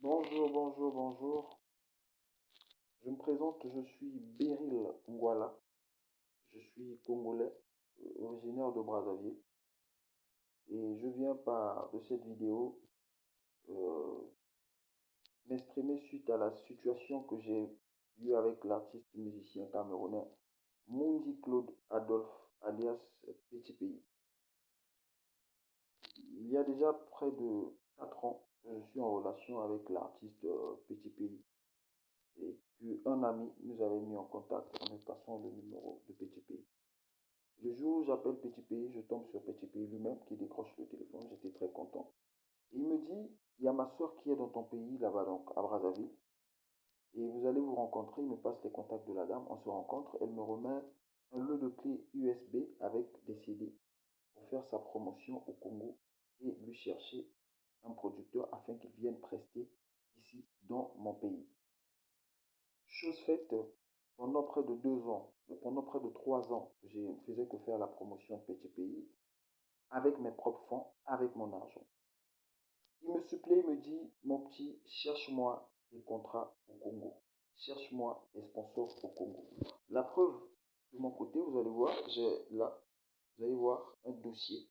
Bonjour, bonjour, bonjour. Je me présente, je suis Beryl Ngwala. Je suis congolais, originaire de Brazzaville. Et je viens par de cette vidéo euh, m'exprimer suite à la situation que j'ai eue avec l'artiste musicien camerounais Mundi Claude Adolphe, alias Petit Pays. Il y a déjà près de 4 ans que je suis en relation avec l'artiste Petit Pays. Et qu'un ami nous avait mis en contact en me passant le numéro de Petit Pays. Le jour où j'appelle Petit Pays, je tombe sur Petit Pays lui-même qui décroche le téléphone. J'étais très content. Et il me dit, il y a ma soeur qui est dans ton pays, là-bas, donc à Brazzaville. Et vous allez vous rencontrer. Il me passe les contacts de la dame. On se rencontre. Elle me remet un lot de clés USB avec des CD pour faire sa promotion au Congo et lui chercher un producteur afin qu'il vienne prester ici dans mon pays. Chose faite, pendant près de 2 ans, pendant près de 3 ans, je ne faisais que faire la promotion de Petit Pays avec mes propres fonds, avec mon argent. Il me supplée, il me dit, mon petit, cherche-moi des contrats au Congo. Cherche-moi des sponsors au Congo. La preuve, de mon côté, vous allez voir, j'ai là, vous allez voir un dossier.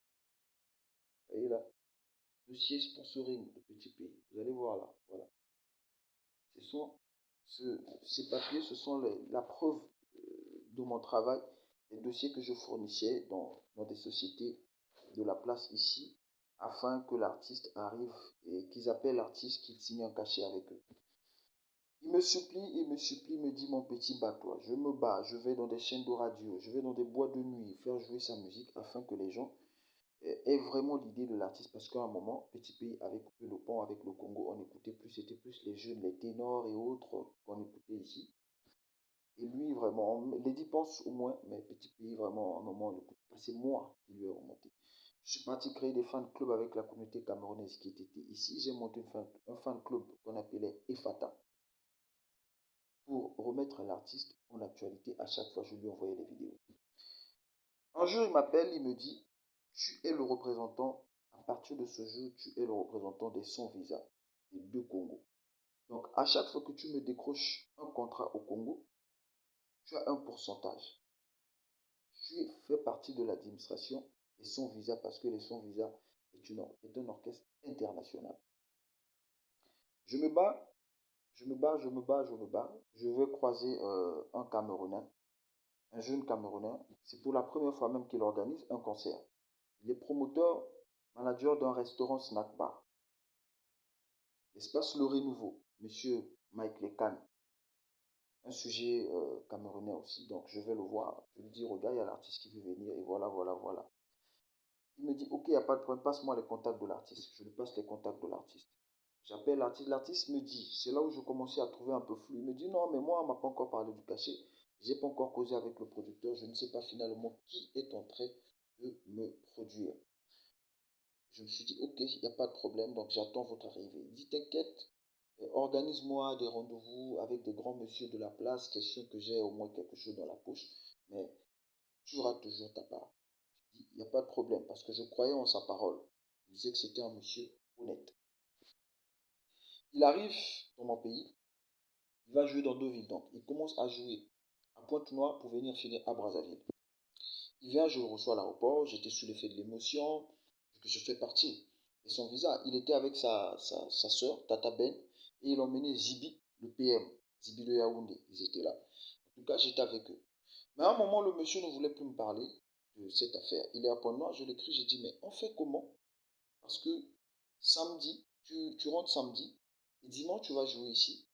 Vous voyez là, dossier sponsoring de Petit Pays. Vous allez voir là, voilà. Ce sont ces papiers, ce sont la preuve de mon travail, les dossiers que je fournissais dans des sociétés de la place ici, afin que l'artiste arrive et qu'ils appellent l'artiste, qu'ils signent un cachet avec eux. Il me supplie, il me dit mon petit bats-toi, je me bats, je vais dans des chaînes de radio, je vais dans des boîtes de nuit faire jouer sa musique afin que les gens aient vraiment l'idée de l'artiste parce qu'à un moment, Petit Pays avait coupé le pont avec le Congo, on écoutait plus, c'était plus les jeunes, les ténors et autres qu'on écoutait ici. Et lui, vraiment, les dépenses au moins, mais Petit Pays, vraiment, à un moment, le coup, c'est moi qui lui ai remonté. Je suis parti créer des fan clubs avec la communauté camerounaise qui était ici. J'ai monté un fan club qu'on appelait EFATA pour remettre l'artiste en actualité. À chaque fois, je lui envoyais les vidéos. Un jour, il m'appelle, il me dit, tu es le représentant, à partir de ce jour, tu es le représentant des sans visa des deux Congos. Donc, à chaque fois que tu me décroches un contrat au Congo, tu as un pourcentage. Tu fais partie de l'administration et son visa parce que les son visa est un orchestre international. Je me bats, je me bats, je me bats, je me bats. Je vais croiser un Camerounais, un jeune Camerounais. C'est pour la première fois même qu'il organise un concert. Il est promoteur, manager d'un restaurant snack bar. L'espace Le Renouveau, monsieur Mike Lekan. Un sujet camerounais aussi, donc je vais le voir. Je lui dis, regarde, il y a l'artiste qui veut venir et voilà, voilà, voilà. Il me dit, ok, il n'y a pas de problème, passe-moi les contacts de l'artiste. Je lui passe les contacts de l'artiste. J'appelle l'artiste. L'artiste me dit, c'est là où je commençais à trouver un peu flou. Il me dit, non, mais moi, on ne m'a pas encore parlé du cachet. Je n'ai pas encore causé avec le producteur. Je ne sais pas finalement qui est en train de me produire. Je me suis dit, ok, il n'y a pas de problème, donc j'attends votre arrivée. Il dit, t'inquiète, organise-moi des rendez-vous avec des grands messieurs de la place, question que j'ai au moins quelque chose dans la poche, mais tu auras toujours ta part. Il n'y a pas de problème, parce que je croyais en sa parole. Il disait que c'était un monsieur honnête. Il arrive dans mon pays, il va jouer dans 2 villes, donc il commence à jouer à Pointe-Noire pour venir finir à Brazzaville. Il vient, je le reçois à l'aéroport, j'étais sous l'effet de l'émotion, que je fais partie. Et son visa, il était avec sa soeur, Tata Ben, et il emmenait Zibi, le PM, Zibi le Yaoundé, ils étaient là. En tout cas, j'étais avec eux. Mais à un moment, le monsieur ne voulait plus me parler de cette affaire. Il est à Pointe-Noire, je l'écris, j'ai dit, mais on fait comment? Parce que samedi, tu rentres samedi, et dimanche, tu vas jouer ici.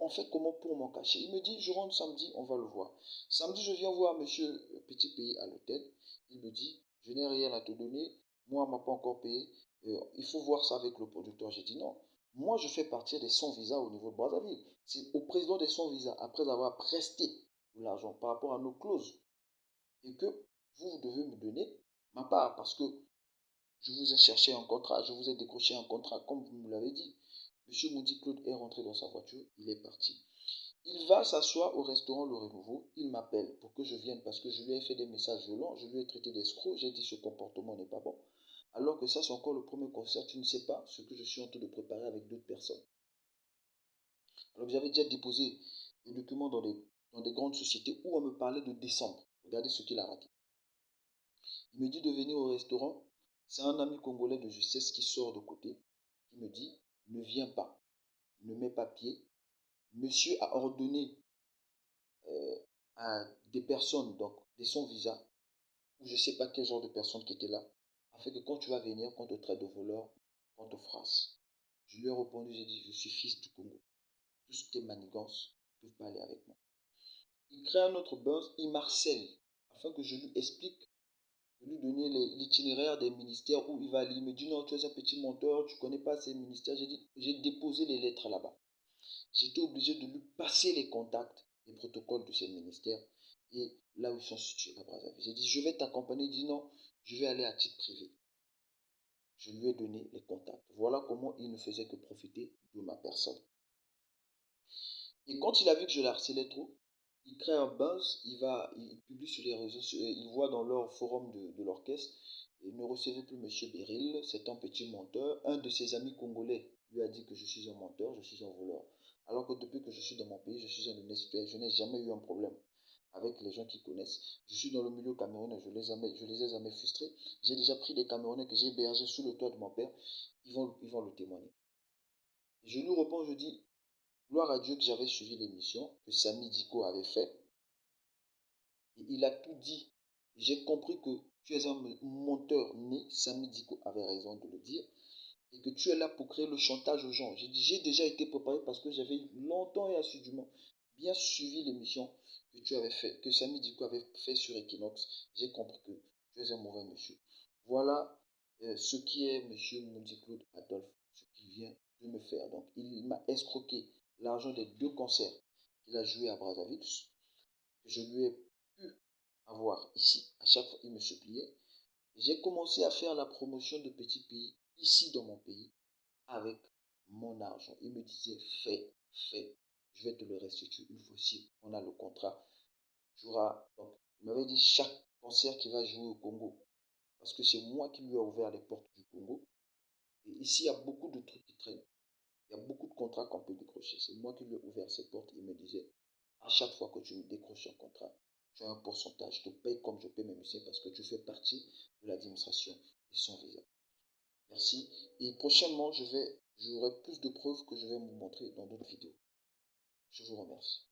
On fait comment pour m'en cacher? Il me dit, je rentre samedi, on va le voir. Samedi, je viens voir monsieur Petit Pays à l'hôtel. Il me dit, je n'ai rien à te donner. Moi, on ne m'a pas encore payé. Il faut voir ça avec le producteur. J'ai dit non. Moi, je fais partie des sans visa au niveau de Brazzaville. C'est au président des sans visa, après avoir presté de l'argent par rapport à nos clauses. Et que vous devez me donner ma part. Parce que je vous ai cherché un contrat, je vous ai décroché un contrat, comme vous me l'avez dit. Monsieur Moudi Claude est rentré dans sa voiture, il est parti. Il va s'asseoir au restaurant Le Renouveau, il m'appelle pour que je vienne parce que je lui ai fait des messages violents, je lui ai traité d'escroc, j'ai dit ce comportement n'est pas bon. Alors que ça c'est encore le premier concert, tu ne sais pas ce que je suis en train de préparer avec d'autres personnes. Alors que j'avais déjà déposé des documents dans des grandes sociétés où on me parlait de décembre. Regardez ce qu'il a raté. Il me dit de venir au restaurant. C'est un ami congolais de justesse qui sort de côté, qui me dit, ne viens pas, ne mets pas pied. Monsieur a ordonné à des personnes, donc de son visa, ou je ne sais pas quel genre de personne qui était là, afin que quand tu vas venir, qu'on te traite de voleur, qu'on te frasse. Je lui ai répondu, j'ai dit, je suis fils du Congo. Toutes tes manigances ne peuvent pas aller avec moi. Il crée un autre buzz, il marcelle, afin que je lui explique, de lui donner l'itinéraire des ministères où il va aller. Il me dit, non, tu es un petit menteur, tu ne connais pas ces ministères. J'ai dit, j'ai déposé les lettres là-bas. J'étais obligé de lui passer les contacts, les protocoles de ces ministères et là où ils sont situés à Brazzaville. J'ai dit, je vais t'accompagner. Il dit, non, je vais aller à titre privé. Je lui ai donné les contacts. Voilà comment il ne faisait que profiter de ma personne. Et quand il a vu que je l'harcelais trop, il crée un buzz, il publie sur les réseaux, il voit dans leur forum de l'orchestre, il ne recevait plus M. Beryl, c'est un petit menteur. Un de ses amis congolais lui a dit que je suis un menteur, je suis un voleur. Alors que depuis que je suis dans mon pays, je suis un honnête citoyen, je n'ai jamais eu un problème avec les gens qui connaissent. Je suis dans le milieu camerounais, je les ai jamais frustrés. J'ai déjà pris des Camerounais que j'ai hébergés sous le toit de mon père, ils vont le témoigner. Et je lui réponds, je dis, gloire à Dieu que j'avais suivi l'émission que Samy Diko avait fait. Et il a tout dit. J'ai compris que tu es un menteur né. Samy Diko avait raison de le dire. Et que tu es là pour créer le chantage aux gens. J'ai dit, j'ai déjà été préparé parce que j'avais longtemps et assidûment bien suivi l'émission que tu avais fait, que Samy Diko avait fait sur Equinox. J'ai compris que tu es un mauvais monsieur. Voilà ce qui est monsieur Moudi Claude Adolphe, ce qu'il vient de me faire. Donc, il m'a escroqué l'argent des 2 concerts qu'il a joué à Brazzaville, que je lui ai pu avoir ici. À chaque fois, il me suppliait. J'ai commencé à faire la promotion de petits pays ici dans mon pays avec mon argent. Il me disait, fais, je vais te le restituer une fois-ci. On a le contrat. Donc, il m'avait dit chaque concert qu'il va jouer au Congo, parce que c'est moi qui lui ai ouvert les portes du Congo. Et ici, il y a beaucoup de trucs qui traînent. Il y a beaucoup de contrats qu'on peut décrocher. C'est moi qui lui ai ouvert ces portes. Il me disait, à chaque fois que tu me décroches un contrat, tu as un pourcentage. Je te paye comme je paye mes musiciens parce que tu fais partie de l'administration et son visa. Merci. Et prochainement, j'aurai plus de preuves que je vais vous montrer dans d'autres vidéos. Je vous remercie.